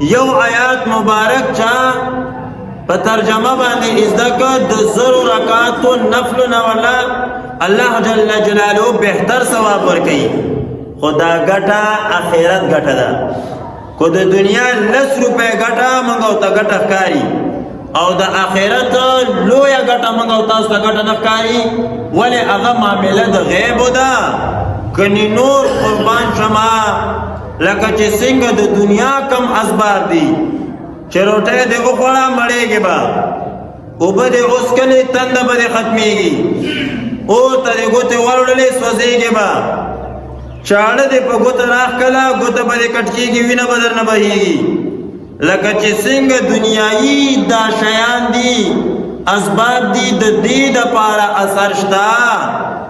یو آیات مبارک چا په ترجمه باندې ازدکه د 0 رکعاتو نفل نه ولا الله جل جلاله بهتر ثواب ورکړي. خدا ګټه اخرت ګټه ده. کو د دنیا 10 روپے ګټه منغو ته ګټه ښکاری او د اخرت لوی ګټه منغو تاسو ته ګټه نه ښکاری. ولې هغه معاملې د غیب ده. کني نور قربان شما لکه چې څنګه د دنیا کم اسباب دي چې روټه دې وخوړه مړېږي با او به دې اوس کله تند به دې ختميږي او ته دې ګوته ورړلې سوځيږي با چاړه دې په ګوته راخ کلا ګوته به دې کټکیږي وینه بدر نه بهيږي. لکه چې څنګه دنیایي دا شیان دي اسباب دي د دې د پاره اثر شتا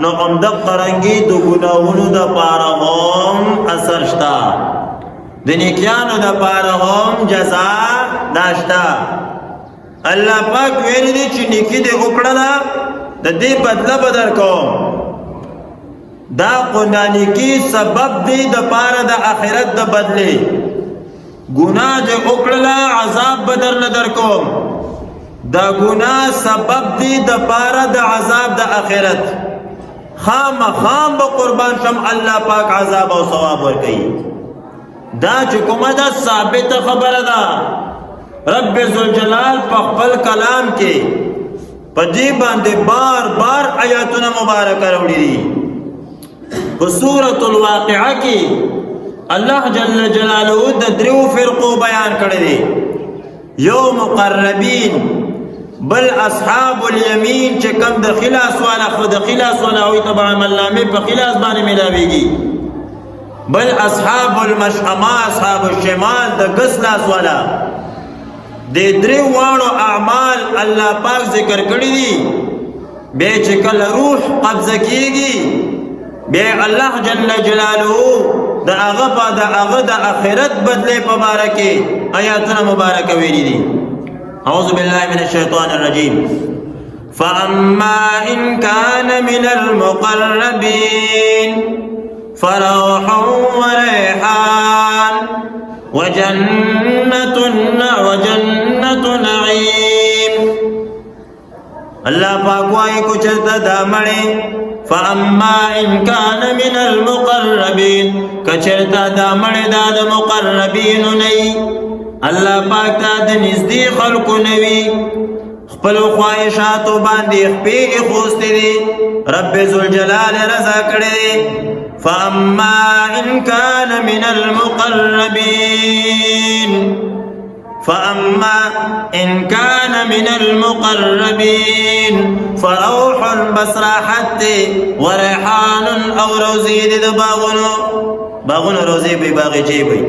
نو هم د قرنګي د ګناونو د پاره هم اثر شتا د نیکیانو د پاره هم جزاء داشتا. الله پاک ویلي دي چې نیکی دې وکړه د دې بدله بدر کوم. دا قرآنی کی سبب دی د پاره د آخرت د بدله. گناہ دې وکړه عذاب بدر نه در کوم. دا گناہ سبب دی د پاره د عذاب د آخرت. خام به قربان شم الله پاک عذاب او ثواب ورکړي. دا چې کومه دا ثابت خبره ده. رب ذوالجلال په خپل کلام کې په دې باندې بار بار آیاتونه مبارکه راوړي دي. په سورۃ الواقعه کې الله جل جلاله د درو فرقو بیان کړی دی. یو مقربین، بل اصحاب الیمین چې کم د خلاص والا خود خلاص والا وي تبع عمل نامه په خلاص باندې ملاويږي. بل اصحاب المشأمه، اصحاب الشمال د غسلاس والا. د درې واړو اعمال الله پاک ذکر کړی دي. به چې کله روح قبضه کیږي به الله جل جلاله د هغه په د هغه د آخرت بدله په باره کې آیاتونه مبارکه ویلي دي. اعوذ بالله من الشیطان الرجیم. فاما ان كان من المقربين فروح وريحان وجنة نعیم. اللہ پاک وائی کو چلتا دامڑے. فاما ان كان من المقربين کچرتا دامڑے داد مقربین نئی. اللہ پاک تا د نزدې خلقو نوی خپل خواهشاتو باندې خپې خوسته دي. رب ذوالجلال رضا کړي. فاما ان كان من المقربين فاما ان كان من المقربين فروح بصراحت وريحان او روزي د باغونو روزي به باغچي به.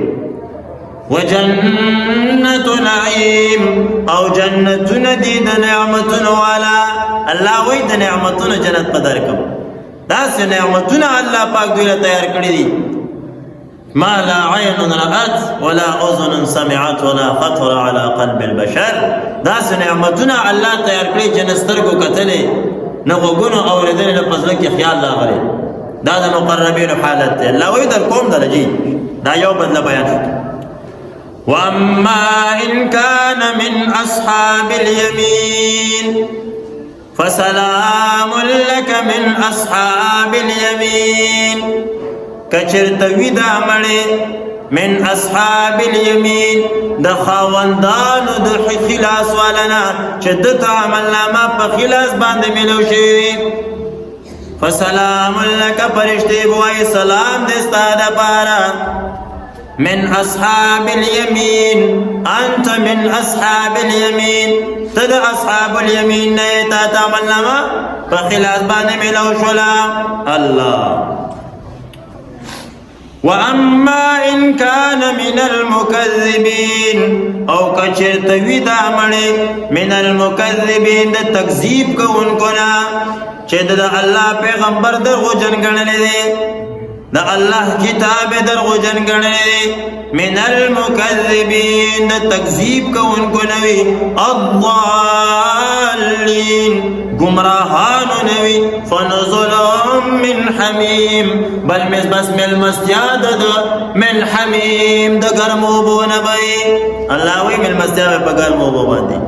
وجنة نعیم او جنتون دی د نعمتون والا. الله وی د نعمتون جنت پدر کم. داس نعمتون الله پاک دوی تیار کړی دي. ما لا عین رأت ولا اذن سمعت ولا خطر على قلب البشر. داس نعمتون الله تیار کړی جنستر کو کتلې نه وګونو اوریدل نه پزله کې خیال راغلی. دا د مقربین حالت دی. الله وی در کوم درجی دا یو بدله بیان شو. واما ان كان من اصحاب اليمين فسلام لك من اصحاب اليمين. کچرتوی دا مړې من اصحاب اليمين د خاوندانو د خلاص والنا چې د عمل نامه په خلاص باندې ملو شي. فسلام لك فرشتي بوای سلام دې ستاده پارا. من اصحاب اليمين انت من اصحاب اليمين تد اصحاب اليمين نيتا تعمل نما فخلاص باندې ملو شلا. الله. واما ان كان من المكذبين او کچرتوی دا مړې من المكذبين د تکذیب کوونکو نه چې د الله پیغمبر درغو جن ګڼلې دي. دا الله کتاب درغجن گنی من المکذبین دا تکذیب کون کو نوی الضالین گمراہانو نوی فنظلم من حمیم بل بس مل مسجاد دا من حمیم دا گرمو بو نبی اللہ وی مل مسجاد پا گرمو بو باندی